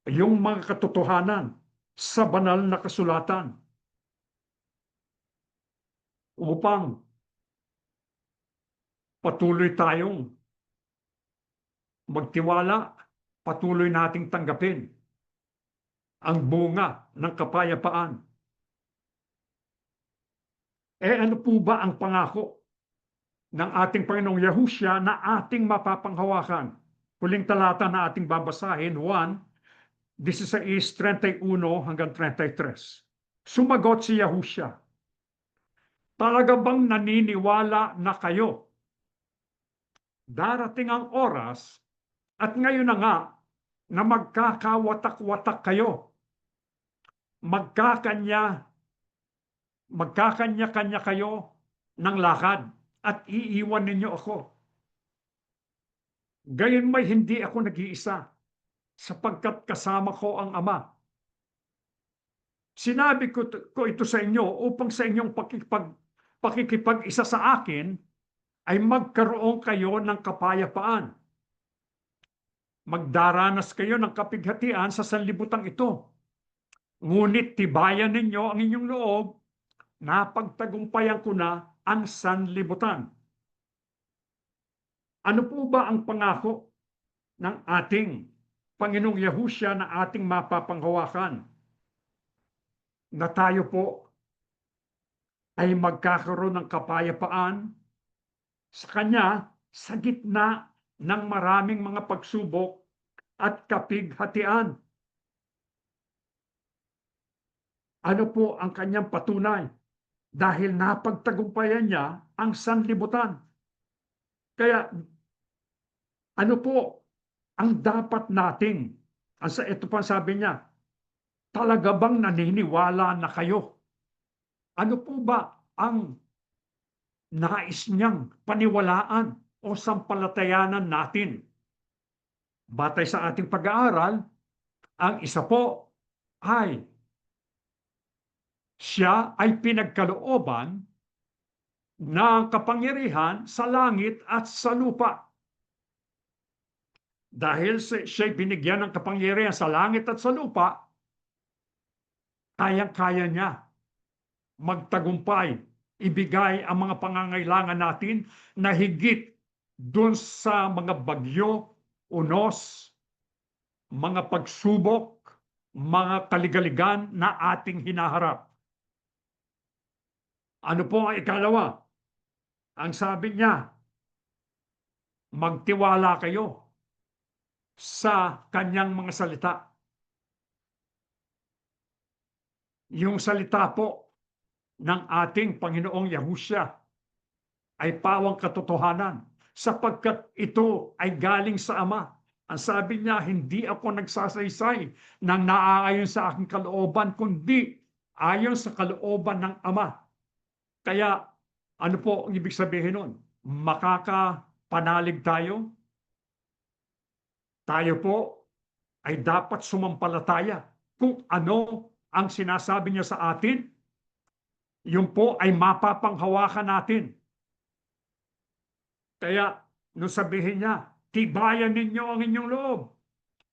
yung mga katotohanan sa banal na kasulatan upang patuloy tayong magtiwala, patuloy nating tanggapin ang bunga ng kapayapaan. Ano po ba ang pangako ng ating Panginoong Yahushua na ating mapapanghawakan? Huling talata na ating babasahin, 1:16-31 hanggang 33. Sumagot si Yahushua, talaga bang naniniwala na kayo? Darating ang oras, at ngayon na nga, na magkakawatak-watak kayo. Magkakanya-kanya kayo ng lakad at iiwan ninyo ako. Gayon may hindi ako nag-iisa, sapagkat kasama ko ang Ama. Sinabi ko ito sa inyo upang sa inyong pakikipag-isa sa akin ay magkaroon kayo ng kapayapaan. Magdaranas kayo ng kapighatian sa sanlibutang ito. Ngunit tibayan ninyo ang inyong loob, napagtagumpayan ko na ang sanlibutan. Ano po ba ang pangako ng ating Panginoong Yahushua na ating mapapanghawakan? Na tayo po ay magkakaroon ng kapayapaan sa Kanya sa gitna ng maraming mga pagsubok at kapighatian. Ano po ang Kanyang patunay? Dahil napagtagumpayan niya ang sanlibutan. Kaya ano po ang dapat nating, ito pa sabi niya, talaga bang naniniwala na kayo? Ano po ba ang nais niyang paniwalaan o sampalatayanan natin? Batay sa ating pag-aaral, ang isa po ay siya ay pinagkalooban ng kapangyarihan sa langit at sa lupa. Dahil siya'y binigyan ng kapangyarihan sa langit at sa lupa, kayang-kaya niya magtagumpay, ibigay ang mga pangangailangan natin na higit dun sa mga bagyo, unos, mga pagsubok, mga kaligaligan na ating hinaharap. Ano po ang ikalawa? Ang sabi niya, magtiwala kayo sa kanyang mga salita. Yung salita po ng ating Panginoong Yahushua ay pawang katotohanan sapagkat ito ay galing sa Ama. Ang sabi niya, hindi ako nagsasaysay ng naaayon sa aking kalooban, kundi ayon sa kalooban ng Ama. Kaya ano po ang ibig sabihin nun? Makakapanalig tayo. Tayo po ay dapat sumampalataya kung ano ang sinasabi niya sa atin. Yun po ay mapapanghawakan natin. Kaya nung sabihin niya, tibayan ninyo ang inyong loob.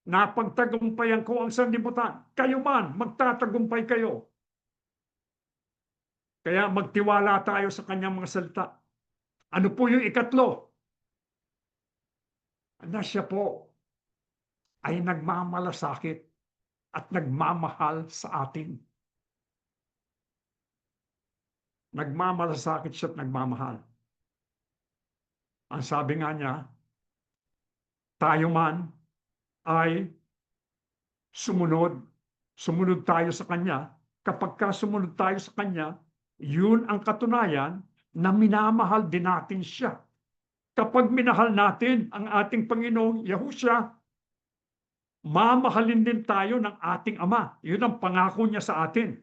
Napagtagumpayan ko ang sanlibutan. Kayo man, magtatagumpay kayo. Kaya magtiwala tayo sa kanyang mga salita. Ano po yung ikatlo? Na siya po ay nagmamalasakit at nagmamahal sa atin. Nagmamalasakit siya at nagmamahal. Ang sabi nga niya, tayo man ay sumunod tayo sa Kanya. Kapag sumunod tayo sa Kanya, yun ang katunayan na minamahal din natin siya. Kapag minahal natin ang ating Panginoong Yahushua, mamahalin din tayo ng ating Ama. Yun ang pangako niya sa atin.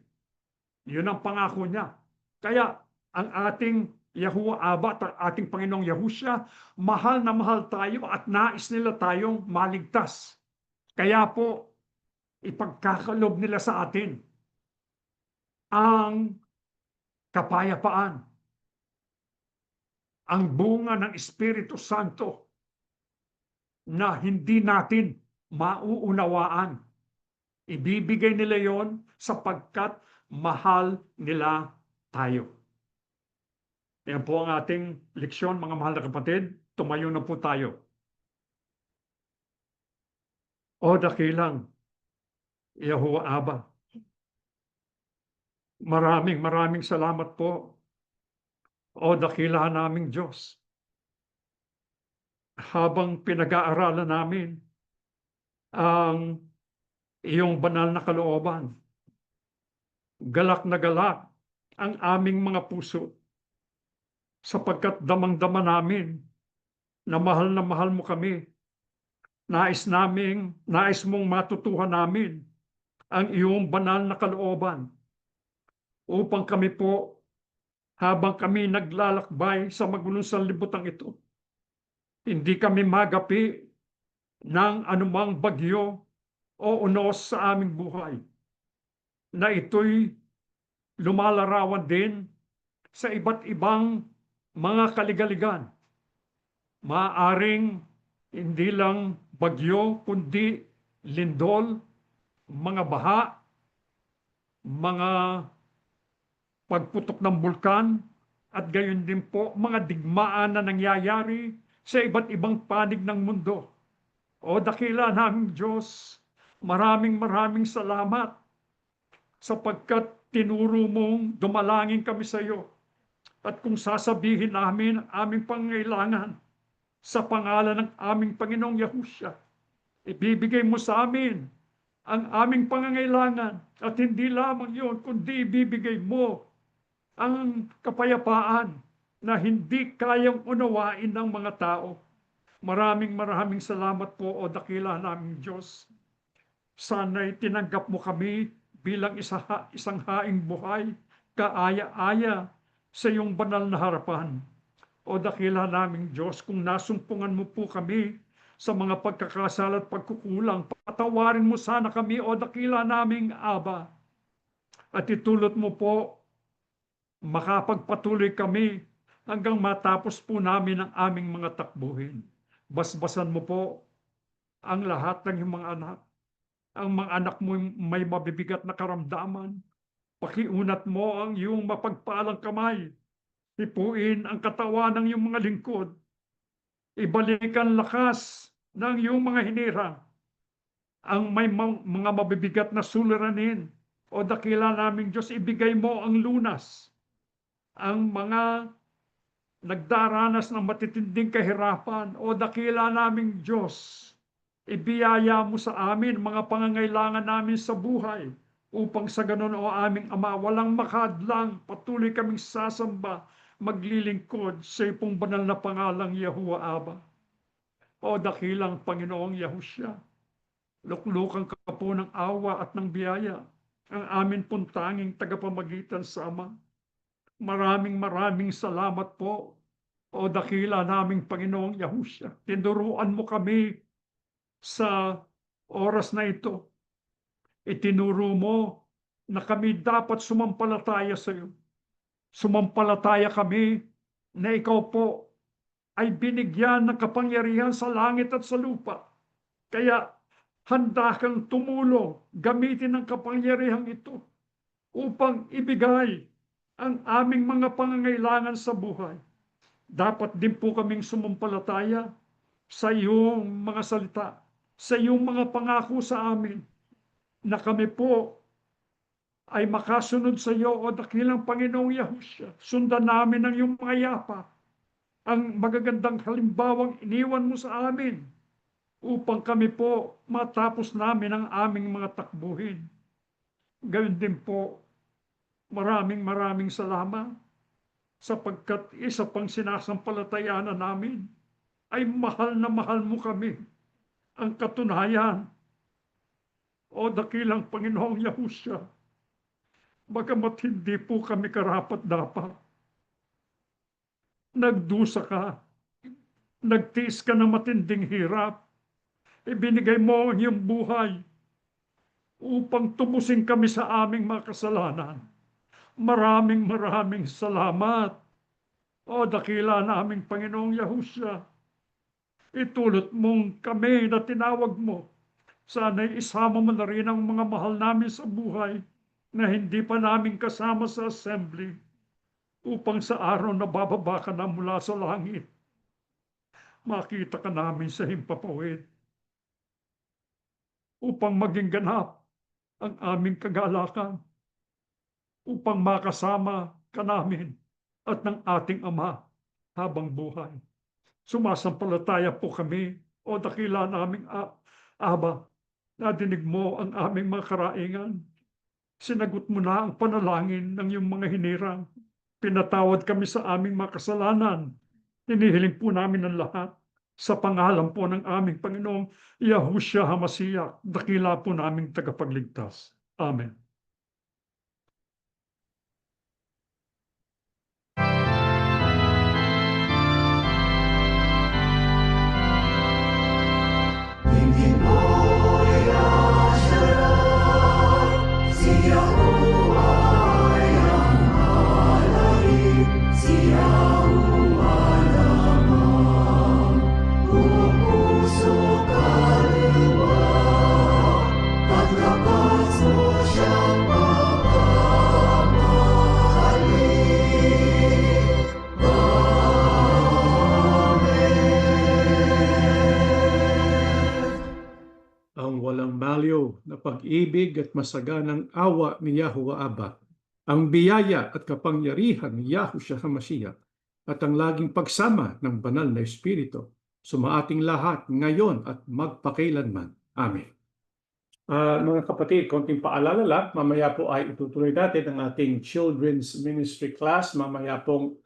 Yun ang pangako niya. Kaya ang ating Yahuwah Aba at ang ating Panginoong Yahusya, mahal na mahal tayo at nais nila tayong maligtas. Kaya po, ipagkakalob nila sa atin ang kapayapaan, ang bunga ng Espiritu Santo na hindi natin mauunawaan. Ibibigay nila yon sapagkat mahal nila tayo. Yan po ang ating leksyon, mga mahal na kapatid. Tumayo na po tayo. O dakilang Yahuwah Aba, maraming salamat po. O dakila naming Diyos, habang pinag-aaralan namin ang iyong banal na kalooban, galak na galak ang aming mga puso sapagkat damang-dama namin na mahal mo kami. Nais mong matutuhan namin ang iyong banal na kalooban upang kami po, habang kami naglalakbay sa magulong sanlibutan ito, hindi kami magapi ng anumang bagyo o unos sa aming buhay, na ito'y lumalarawan din sa iba't ibang mga kaligaligan. Maaaring hindi lang bagyo, kundi lindol, mga baha, mga pagputok ng bulkan, at gayon din po mga digmaan na nangyayari sa iba't ibang panig ng mundo. O dakila naming Diyos, maraming salamat sapagkat tinuro mong dumalangin kami sa iyo. At kung sasabihin namin ang aming pangangailangan sa pangalan ng aming Panginoong Yahusya, ibibigay mo sa amin ang aming pangangailangan. At hindi lamang yun, kundi ibibigay mo ang kapayapaan na hindi kayang unawain ng mga tao. Maraming salamat po, o dakila naming Diyos. Sana'y tinanggap mo kami bilang isang haing buhay, kaaya-aya sa iyong banal na harapan. O dakila naming Diyos, kung nasumpungan mo po kami sa mga pagkakasala at pagkukulang, patawarin mo sana kami, o dakila naming Aba. At itulot mo po, makapagpatuloy kami hanggang matapos po namin ang aming mga takbuhin. Basbasan mo po ang lahat ng iyong mga anak. Ang mga anak mo may mabibigat na karamdaman. Pakiunat mo ang iyong mapagpalang kamay. Hipuin ang katawan ng iyong mga lingkod. Ibalik ang lakas ng iyong mga hinirang. Ang may mga mabibigat na suliranin, o dakila naming Diyos, ibigay mo ang lunas. Ang mga nagdaranas ng matitinding kahirapan, o dakila naming Diyos, ibiyaya mo sa amin mga pangangailangan namin sa buhay, upang sa ganon, o aming Ama, walang makadlang, patuloy kaming sasamba, maglilingkod sa iyong banal na pangalang Yahuwah Aba. O dakilang Panginoong Yahusya, luklukan ka po ng awa at ng biyaya, ang amin pong tanging tagapamagitan sa Ama. Maraming salamat po, o dakila naming Panginoong Yahusya. Tinuruan mo kami sa oras na ito. Itinuro mo na kami dapat sumampalataya sa iyo. Sumampalataya kami na ikaw po ay binigyan ng kapangyarihan sa langit at sa lupa. Kaya handa kang tumulong, gamitin ang kapangyarihan ito upang ibigay ang aming mga pangangailangan sa buhay. Dapat din po kaming sumampalataya sa iyong mga salita, sa iyong mga pangako sa amin, na kami po ay makasunod sa iyo, o dakilang Panginoong Yahusya. Sundan namin ang iyong mga yapa, ang magagandang halimbawang iniwan mo sa amin, upang kami po matapos namin ang aming mga takbuhin. Gayun din po, maraming salamat sapagkat isa pang sinasampalatayaan namin ay mahal na mahal mo kami. Ang katunayan, O dakilang Panginoong Yahusya, bagamat hindi po kami karapat-dapat, nagdusa ka, nagtiis ka ng matinding hirap, ibinigay mo ang iyong buhay upang tubusin kami sa aming mga kasalanan. Maraming maraming salamat. O dakila naming Panginoong Yahusya, itulot mong kami na tinawag mo. Sana'y isama mo na rin ang mga mahal namin sa buhay na hindi pa namin kasama sa assembly upang sa araw na bababa ka na mula sa langit, makita ka namin sa himpapawid upang maging ganap ang aming kagalakan, upang makasama ka namin at ng ating Ama habang buhay. Sumasampalataya po kami, o dakila naming Aba, nadinig mo ang aming mga karaingan. Sinagot mo na ang panalangin ng iyong mga hinirang. Pinatawad kami sa aming mga kasalanan. Hinihiling po namin ang lahat sa pangalan po ng aming Panginoong Yahushua HaMashiach, dakila po naming tagapagligtas. Amen. Ang walang baliw na pag-ibig at masaganang awa ni Yahuwah Abba, ang biyaya at kapangyarihan ni Yahushua HaMashiach, at ang laging pagsama ng banal na Espiritu, sumaating lahat ngayon at magpakailanman. Amen. Mga kapatid, konting paalala lang, mamaya po ay itutuloy natin ang ating children's ministry class, mamaya pong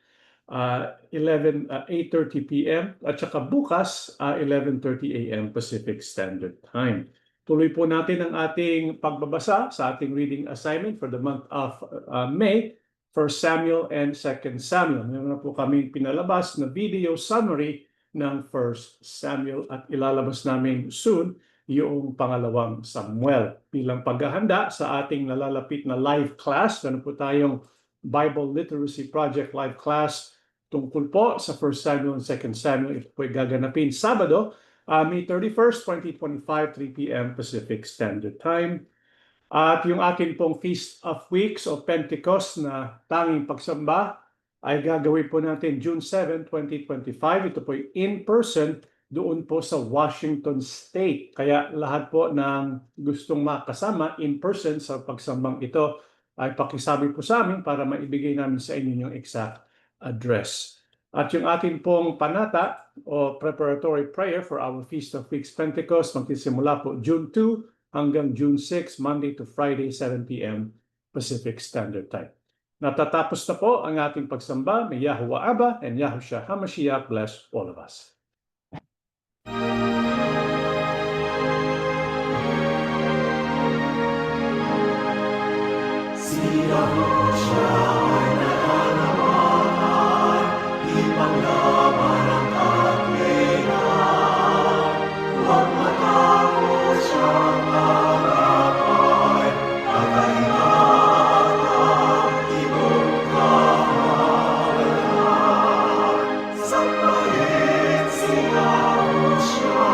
8:30 p.m. at saka bukas 11:30 a.m. Pacific Standard Time. Tuloy po natin ang ating pagbabasa sa ating reading assignment for the month of May, 1 Samuel and 2 Samuel. Meron na po kaming pinalabas na video summary ng 1 Samuel at ilalabas namin soon yung pangalawang Samuel. Bilang paghahanda sa ating nalalapit na live class, meron po tayong Bible Literacy Project live class tungkol po sa 1 Samuel and 2 Samuel. Ito po ay gaganapin Sabado, May 31st, 2025, 3 p.m. Pacific Standard Time. At yung akin pong Feast of Weeks o Pentecost na tanging pagsamba ay gagawin po natin June 7, 2025. Ito po ay in-person doon po sa Washington State. Kaya lahat po ng gustong makasama in-person sa pagsambang ito ay pakisabi po sa amin para maibigay namin sa inyo yung exact address. At yung ating pong panata o preparatory prayer for our Feast of Weeks Pentecost magsisimula po June 2 hanggang June 6, Monday to Friday, 7 p.m. Pacific Standard Time. Natatapos na po ang ating pagsamba. May Yahuwah Abba and Yahushua HaMashiach bless all of us. Si Yahushua ay nananawagan, ipanglaban ang katwiran. Huwag matakot siyang harapay, pag-ingatan iyong kahalan. Sambahin si Yahushua,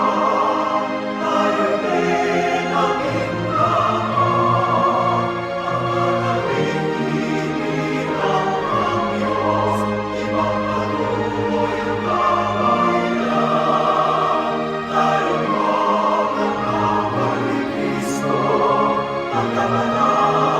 tayo din ang hinahan. Ang madaling hinilang ng Diyos, ipagpatuloy ang kawayan. Tayo mga tawag ni Kristo, ang kapatid.